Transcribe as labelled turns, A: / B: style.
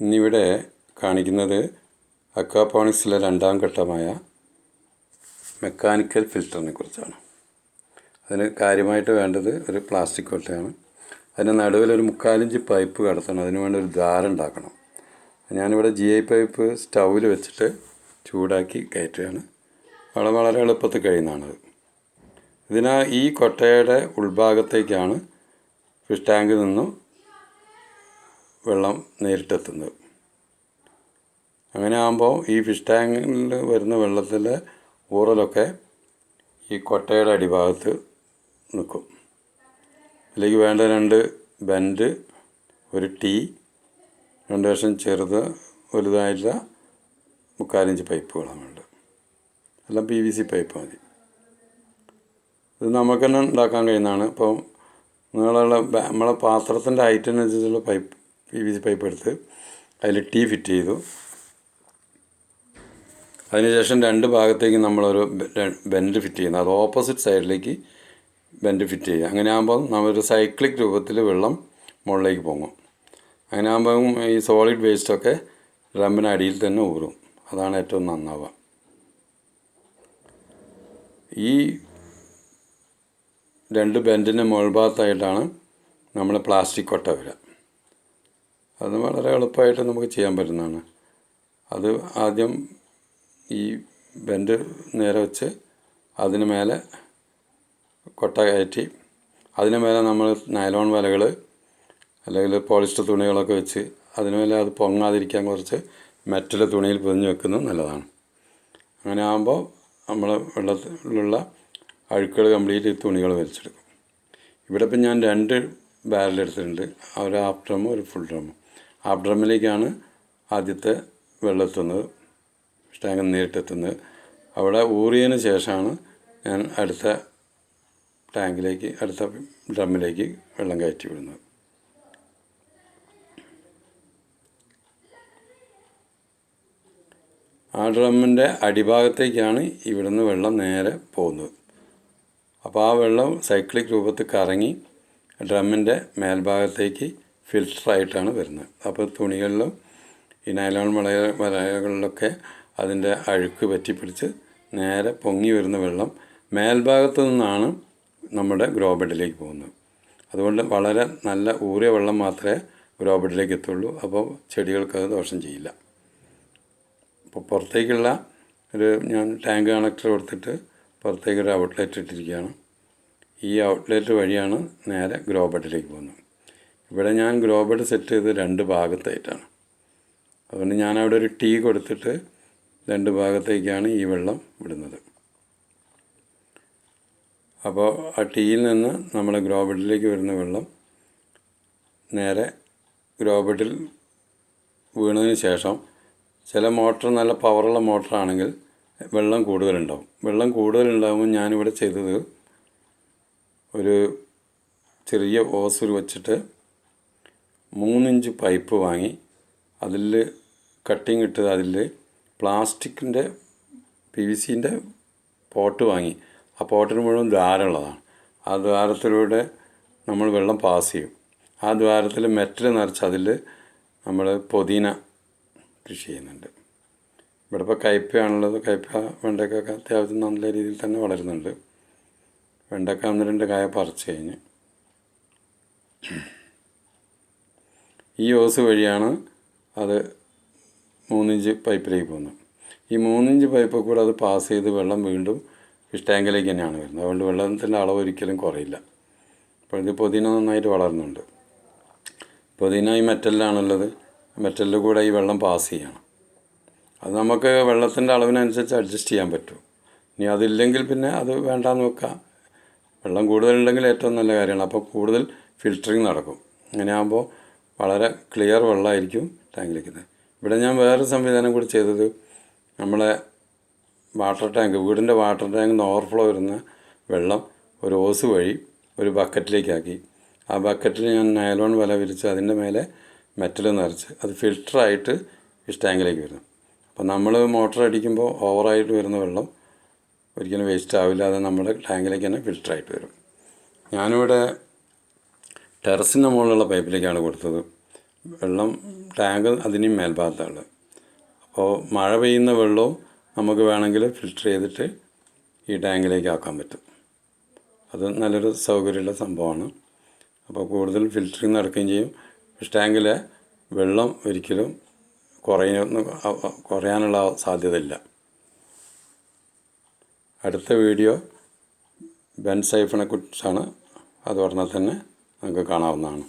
A: ഇന്നിവിടെ കാണിക്കുന്നത് അക്വാപോണിക്സിലെ രണ്ടാം ഘട്ടമായ മെക്കാനിക്കൽ ഫിൽറ്ററിനെ കുറിച്ചാണ്. അതിന് കാര്യമായിട്ട് വേണ്ടത് ഒരു പ്ലാസ്റ്റിക് കൊട്ടയാണ്. അതിന് നടുവിലൊരു 3/4 ഇഞ്ച് പൈപ്പ് കടത്തണം. അതിന് വേണ്ടി ഒരു ദ്വാരം ഉണ്ടാക്കണം. ഞാനിവിടെ GI പൈപ്പ് സ്റ്റൗവിൽ വെച്ചിട്ട് ചൂടാക്കി കയറ്റുകയാണ്. വളരെ എളുപ്പത്തിൽ കഴിയുന്നതാണത്. ഈ കൊട്ടയുടെ ഉൾഭാഗത്തേക്കാണ് ഫിഷ് ടാങ്കിൽ നിന്നും വെള്ളം നേരിട്ടെത്തുന്നത്. അങ്ങനെ ആകുമ്പോൾ ഈ ഫിഷ് ടാങ്കിൽ വരുന്ന വെള്ളത്തിലെ ഊറലൊക്കെ ഈ കൊട്ടയുടെ അടിഭാഗത്ത് നിൽക്കും. അതിലേക്ക് വേണ്ട 2 ബെൻഡ്, ഒരു ടീ, 2 വശം വലുതായിട്ടുള്ള 3/4 ഇഞ്ച് പൈപ്പുകളാണ് വേണ്ടത്. എല്ലാം PVC പൈപ്പ് മതി. ഇത് നമുക്ക് തന്നെ ഉണ്ടാക്കാൻ കഴിയുന്നതാണ്. ഇപ്പോൾ നമ്മളെ പാത്രത്തിൻ്റെ ഹൈറ്റിനനുസരിച്ചുള്ള PVC പൈപ്പ് എടുത്ത് അതിൽ ടീ ഫിറ്റ് ചെയ്തു. അതിനുശേഷം 2 ഭാഗത്തേക്ക് നമ്മളൊരു ബെൻഡ് ഫിറ്റ് ചെയ്യുന്നു. അത് ഓപ്പോസിറ്റ് സൈഡിലേക്ക് ബെൻഡ് ഫിറ്റ് ചെയ്യുക. അങ്ങനെ ആകുമ്പോൾ നമ്മളൊരു സൈക്ലിക് രൂപത്തിൽ വെള്ളം മുകളിലേക്ക് പൊങ്ങും. അങ്ങനെ ആകുമ്പോൾ ഈ സോളിഡ് വേസ്റ്റൊക്കെ ഡ്രമ്മിന് അടിയിൽ തന്നെ ഊറും. അതാണ് ഏറ്റവും നന്നാവുക. ഈ 2 ബെൻഡിൻ്റെ മുകൾ ഭാഗത്തായിട്ടാണ് നമ്മൾ പ്ലാസ്റ്റിക് കൊട്ട വരിക. അത് വളരെ എളുപ്പമായിട്ട് നമുക്ക് ചെയ്യാൻ പറ്റുന്നതാണ്. അത് ആദ്യം ഈ ബെൻഡ് നേരെ വെച്ച് അതിന് മേലെ കൊട്ട കയറ്റി അതിന് മേലെ നമ്മൾ നൈലോൺ വലകൾ അല്ലെങ്കിൽ പോളിസ്റ്റർ തുണികളൊക്കെ വെച്ച് അതിന് മേലെ അത് പൊങ്ങാതിരിക്കാൻ കുറച്ച് മെറ്റൽ തുണിയിൽ പൊതിഞ്ഞ് വെക്കുന്നത് നല്ലതാണ്. അങ്ങനെ ആകുമ്പോൾ നമ്മൾ വെള്ളത്തിലുള്ള അഴുക്കുകൾ കംപ്ലീറ്റ് ഈ തുണികൾ വലിച്ചെടുക്കും. ഇവിടെ ഇപ്പം ഞാൻ 2 ബാരൽ എടുത്തിട്ടുണ്ട്. ഒരു ഹാഫ് ഡ്രമ്മും ഒരു ഫുൾ ഡ്രമ്മും. ഹാഫ് ഡ്രമ്മിലേക്കാണ് ആദ്യത്തെ വെള്ളം എത്തുന്നത്, ടാങ്കിൽ നേരിട്ടെത്തുന്നത്. അവിടെ ഊറിയതിന് ശേഷമാണ് ഞാൻ അടുത്ത ഡ്രമ്മിലേക്ക് വെള്ളം കയറ്റി വിടുന്നത്. ആ ഡ്രമ്മിൻ്റെ അടിഭാഗത്തേക്കാണ് ഇവിടുന്ന് വെള്ളം നേരെ പോകുന്നത്. അപ്പോൾ ആ വെള്ളം സൈക്ലിക് രൂപത്തിൽ കറങ്ങി ഡ്രമ്മിൻ്റെ മേൽഭാഗത്തേക്ക് ഫിൽറ്ററായിട്ടാണ് വരുന്നത്. അപ്പോൾ തുണികളിലും ഈ നൈലോൺ വലകളിലൊക്കെ അതിൻ്റെ അഴുക്ക് പറ്റിപ്പിടിച്ച് നേരെ പൊങ്ങി വരുന്ന വെള്ളം മേൽഭാഗത്തു നിന്നാണ് നമ്മുടെ ഗ്രോ ബെഡിലേക്ക് പോകുന്നത്. അതുകൊണ്ട് വളരെ നല്ല ഊറിയ വെള്ളം മാത്രമേ ഗ്രോ ബെഡിലേക്ക് എത്തുള്ളൂ. അപ്പോൾ ചെടികൾക്കത് ദോഷം ചെയ്യില്ല. അപ്പോൾ പുറത്തേക്കുള്ള ഞാൻ ടാങ്ക് കണക്ടർ കൊടുത്തിട്ട് പുറത്തേക്കൊരു ഔട്ട്ലെറ്റ് ഇട്ടിരിക്കുകയാണ്. ഈ ഔട്ട്ലെറ്റ് വഴിയാണ് നേരെ ഗ്രോ ബെഡിലേക്ക് പോകുന്നത്. ഇവിടെ ഞാൻ ഗ്രോ ബെഡ് സെറ്റ് ചെയ്ത് 2 ഭാഗത്തായിട്ടാണ്. അതുകൊണ്ട് ഞാനവിടെ ഒരു ടീ കൊടുത്തിട്ട് 2 ഭാഗത്തേക്കാണ് ഈ വെള്ളം വിടുന്നത്. അപ്പോൾ ആ ടീയിൽ നിന്ന് നമ്മൾ ഗ്രോ ബെഡിലേക്ക് വരുന്ന വെള്ളം നേരെ ഗ്രോ ബെഡിൽ വീണതിന് ശേഷം ചില മോട്ടർ നല്ല പവറുള്ള മോട്ടറാണെങ്കിൽ വെള്ളം കൂടുതലുണ്ടാവും. വെള്ളം കൂടുതലുണ്ടാകുമ്പോൾ ഞാനിവിടെ ചെയ്തത് ഒരു ചെറിയ ഓസ് വെച്ചിട്ട് 3 ഇഞ്ച് പൈപ്പ് വാങ്ങി അതിൽ കട്ടിങ് ഇട്ട് അതിൽ പ്ലാസ്റ്റിക്കിൻ്റെ PVCൻ്റെ പോട്ട് വാങ്ങി. ആ പോട്ടിന് മുഴുവൻ ദ്വാരമുള്ളതാണ്. ആ ദ്വാരത്തിലൂടെ നമ്മൾ വെള്ളം പാസ് ചെയ്യും. ആ ദ്വാരത്തിൽ മെറ്റൽ നിറച്ച് അതിൽ നമ്മൾ പുതിന കൃഷി ചെയ്യുന്നുണ്ട്. ഇവിടെ ഇപ്പോൾ കയ്പയാണുള്ളത്. വെണ്ടയ്ക്കൊക്കെ അത്യാവശ്യം നല്ല രീതിയിൽ തന്നെ വളരുന്നുണ്ട്. വെണ്ടയ്ക്ക 1-2 കായ പറിച്ച് കഴിഞ്ഞ് ഈ ഓസ് വഴിയാണ് അത് 3 ഇഞ്ച് പൈപ്പിലേക്ക് പോകുന്നത്. ഈ 3 ഇഞ്ച് പൈപ്പിൽ കൂടെ അത് പാസ് ചെയ്ത് വെള്ളം വീണ്ടും ഫിഷ് ടാങ്കിലേക്ക് തന്നെയാണ് വരുന്നത്. അതുകൊണ്ട് വെള്ളത്തിൻ്റെ അളവ് ഒരിക്കലും കുറയില്ല. അപ്പോൾ ഇത് പുതിന നന്നായിട്ട് വളരുന്നുണ്ട്. പുതിന ഈ മെറ്റലിലാണുള്ളത്. മെറ്റലിൽ കൂടെ ഈ വെള്ളം പാസ് ചെയ്യണം. അത് നമുക്ക് വെള്ളത്തിൻ്റെ അളവിനനുസരിച്ച് അഡ്ജസ്റ്റ് ചെയ്യാൻ പറ്റും. ഇനി അതില്ലെങ്കിൽ പിന്നെ അത് വേണ്ടാന്ന് വെക്കാം. വെള്ളം കൂടുതലുണ്ടെങ്കിൽ ഏറ്റവും നല്ല കാര്യമാണ്. അപ്പോൾ കൂടുതൽ ഫിൽറ്ററിങ് നടക്കും. അങ്ങനെ ആകുമ്പോൾ വളരെ ക്ലിയർ വെള്ളമായിരിക്കും ടാങ്കിലേക്ക്. ഇവിടെ ഞാൻ വേറൊരു സംവിധാനം കൂടി ചെയ്തത്, നമ്മളെ വീടിൻ്റെ വാട്ടർ ടാങ്കിൽ ഓവർഫ്ലോ വരുന്ന വെള്ളം ഒരു ഓസ് വഴി ഒരു ബക്കറ്റിലേക്കാക്കി. ആ ബക്കറ്റിൽ ഞാൻ നൈലോൺ വല വിരിച്ച് അതിൻ്റെ മേലെ മെറ്റൽ നിറച്ച് അത് ഫിൽറ്ററായിട്ട് ഫിഷ് ടാങ്കിലേക്ക് വരുന്നു. അപ്പോൾ നമ്മൾ മോട്ടർ അടിക്കുമ്പോൾ ഓവറായിട്ട് വരുന്ന വെള്ളം ഒരിക്കലും വേസ്റ്റ് ആവില്ല. അത് നമ്മുടെ ടാങ്കിലേക്ക് തന്നെ ഫിൽറ്ററായിട്ട് വരും. ഞാനിവിടെ ടെറസിൻ്റെ മുകളിലുള്ള പൈപ്പിലേക്കാണ് കൊടുത്തത്. വെള്ളം ടാങ്ക് അതിന് മേൽഭാഗത്താണ്. അപ്പോൾ മഴ പെയ്യുന്ന വെള്ളവും നമുക്ക് വേണമെങ്കിൽ ഫിൽറ്റർ ചെയ്തിട്ട് ഈ ടാങ്കിലേക്ക് ആക്കാൻ പറ്റും. അത് നല്ലൊരു സൗകര്യമുള്ള സംഭവമാണ്. അപ്പോൾ കൂടുതൽ ഫിൽറ്ററിങ് നടക്കുകയും ചെയ്യും. ഫിഷ് ടാങ്കിലെ വെള്ളം ഒരിക്കലും കുറയാനുള്ള സാധ്യതയില്ല. അടുത്ത വീഡിയോ ബെൻസൈഫിനെ കുറിച്ചാണ്. അത് ഉടനെ തന്നെ നമുക്ക് കാണാവുന്നതാണ്.